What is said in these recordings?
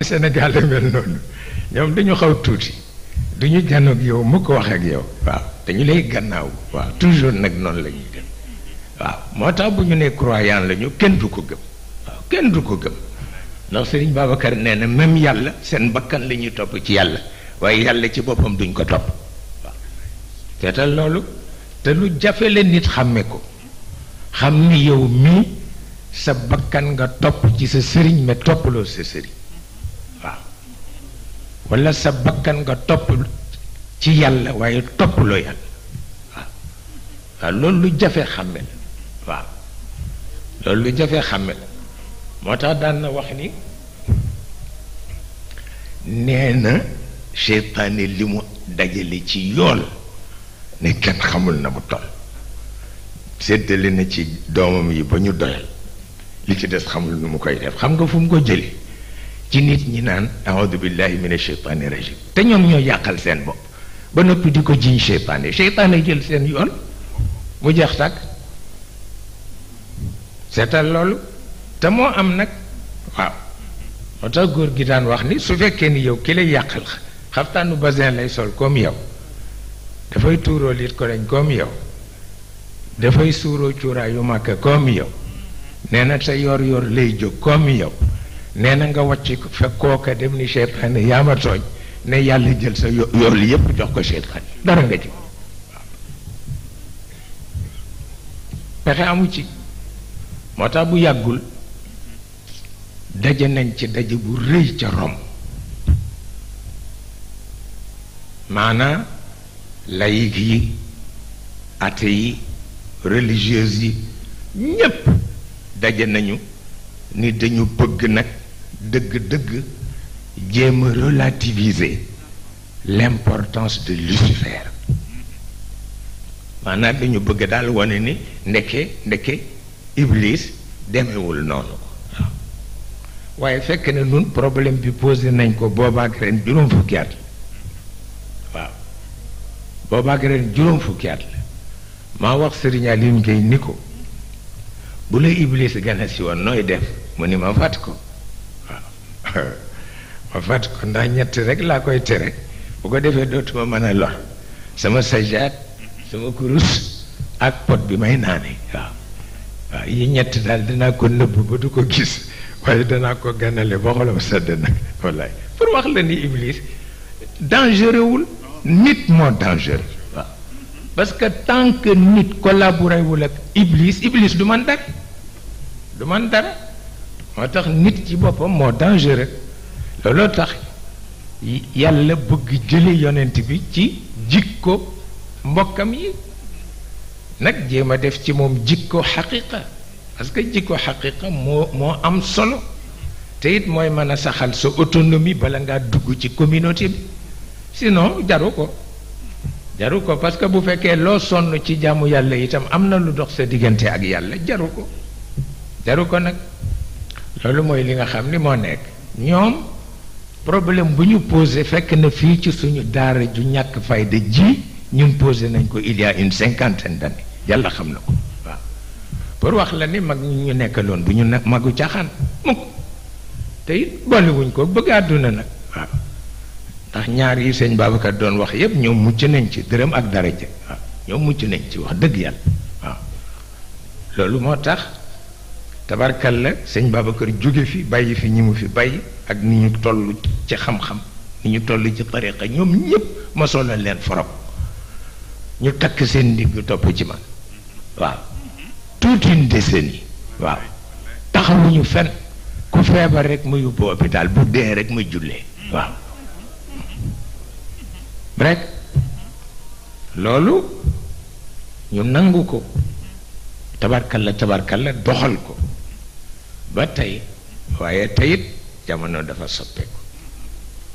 Sénégal la mel noonu ñoom dañu xaw tuuti duñu janoog yow mu ko wax ak yow waaw dañu lay gannaaw waaw toujours nag noonu la ñuy dem waaw moo tax bu ñu nee croyant la ñu kenn du ko gëm waaw kenn du ko gëm ndax Sëriñ Babacar nee na même yàlla seen bakkan la ñuy topp ci yàlla waaye yàlla ci boppam duñ ko topp waaw seetal loolu te lu jafe la nit xàmme ko xam ni yow mii sa bakkan nga topp ci sa sëriñ mais toppaloo sa sëriñ waaw walla sa bakkan nga topp ci yàlla waaye toppaloo yàlla waaw waaw loolu lu jafe xàmme la waaw loolu lu jafe xàmme la moo tax daan na wax ni nee na seytaane li mu dajale ci yool ne kenn xamul na mu toll séddale na ci doomam yi ba ñu doyal li ci des xamul nu mu koy def xam nga fu mu ko jële ci nit ñi naan a'udhu billahi minash shaytaani rajim te ñoom ñoo yàqal seen bopp ba noppi di ko jiñ seytaane seytaane jël seen yoon mu jeex tàkk seetal loolu te moo am nag waaw moo tax góor gi daan wax ni su fekkee ni yow ki lay yàqal xaftaanu basin lay sol comme yow dafay tuuroo lit ko lañ comme yow dafay suuroo cuuraayu màkk comme yow nee na sa yor lay jóg comme yow nee na nga wàcc ko fekk kooka dem ni seytaane yaa ma tooñ ne yàlla jël sa yor li yépp jox ko seytaane dara nga ci waaw pexe amu ci moo tax bu yàggul daje nañ ci daje bu rëy ca Rome maanaa laïc yi athée yi religieuse yi ñépp daje nañu ni dañu bëgg nag dëgg-dëgg jéem a relativiser l'importance de Lucifer maanaam dañu bëgg daal wane ni ndeke Iblis demewul noonu waaw waaye fekk na nun problème bi posé nañ ko boobaak ren juróom fukki at la waaw boobaak ren juróom fukki at la maa wax Sëriñ Aline Gueye ni ko bu la Iblis gane si woon nooy def mu ni ma fàtt ko waaw ma fàtt ko ndax ñett rek laa koy tere bu ko defee dootuma mën a lor sama sajaat sama kurus ak pot bi may naane waaw waaw yi ñett daal danaa ko nëbb ba du ko gis waaye danaa ko ganale ba xolam sedd nag wallaay pour wax la ni Iblis dangereux wul nit moo dangereux waaw parce que tant que nit collaboré wul ak Iblis du man dara moo tax nit ci boppam moo dangereux looloo tax yàlla bëgg jële yonent bi ci jikko mbokkam yi nag jéem a def ci moom jikko xaqiqa parce que jikko xaqiqa moo am solo te it mooy mën a saxal sa autonomie bala ngaa dugg ci communauté bi sinon jaru ko parce que bu fekkee loo sonn ci jaamu yàlla itam am na lu dox sa diggante ak yàlla jaru ko nag loolu mooy li nga xam ni moo nekk ñoom problème bu ñu posé fekk na fii ci suñu daara ju ñàkk fayda ji ñun posé nañ ko il y a une 50aine d'années yàlla xam na ko waaw pour wax la ni mag ñu nekkaloon bu ñu nag magu caaxaan mukk te it boolewuñ ko bëgg àdduna nag waaw ndax ñaar yi sëñ Babacar doon wax yépp ñoom mucc nañ ci dërëm ak daraja waaw ñoom mucc nañ ci wax dëgg yàlla waaw loolu moo tax tabarkal la sëñ Babacar jóge fi bàyyi fi ñi mu fi bàyyi ak ni ñu toll ci xam-xam ni ñu toll ci tariqa ñoom ñépp ma solo leen forop ñu takk seen ndigg topp ci man waaw toute une décennie waaw taxawuñu fen ku feebar rek ma yóbbu hôpital bu dee rek ma jullee waaw rek loolu ñu nangu ko tabarkalla doxal ko ba tey waaye teyit jamono dafa soppeeku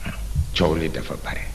waaw coow li dafa bare